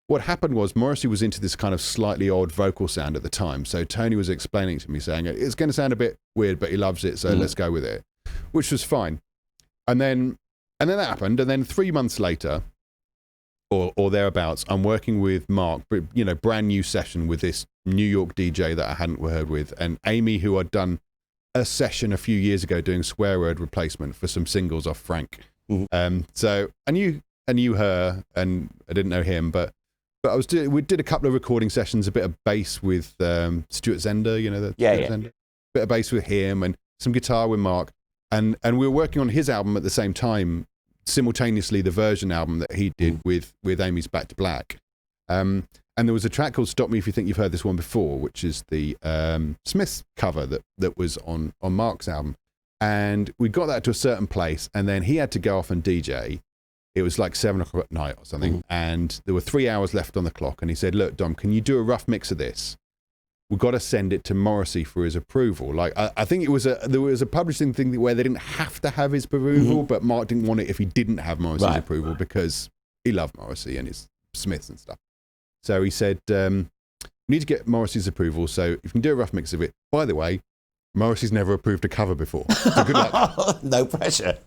what happened was Morrissey was into this kind of slightly odd vocal sound at the time. So Tony was explaining to me, saying, it's going to sound a bit weird, but he loves it, so let's go with it, which was fine. And then that happened. And then 3 months later, or thereabouts, I'm working with Mark, brand new session with this New York DJ that I hadn't heard with, and Amy, who I'd done a session a few years ago doing swear word replacement for some singles off Frank. So I knew her, and I didn't know him, but we did a couple of recording sessions, a bit of bass with Stuart Zender, Zender. Bit of bass with him, and some guitar with Mark, and we were working on his album at the same time, simultaneously the version album that he did with Amy's Back to Black. And there was a track called Stop Me If You Think You've Heard This One Before, which is the Smiths cover that was on Mark's album. And we got that to a certain place, and then he had to go off and DJ. It was like 7 o'clock at night or something, and there were 3 hours left on the clock. And he said, look, Dom, can you do a rough mix of this? We've got to send it to Morrissey for his approval. Like, I think there was a publishing thing where they didn't have to have his approval, but Mark didn't want it if he didn't have Morrissey's approval, because he loved Morrissey and his Smiths and stuff. So he said, we need to get Morrissey's approval, so if you can do a rough mix of it. By the way, Morrissey's never approved a cover before, so good luck. No pressure.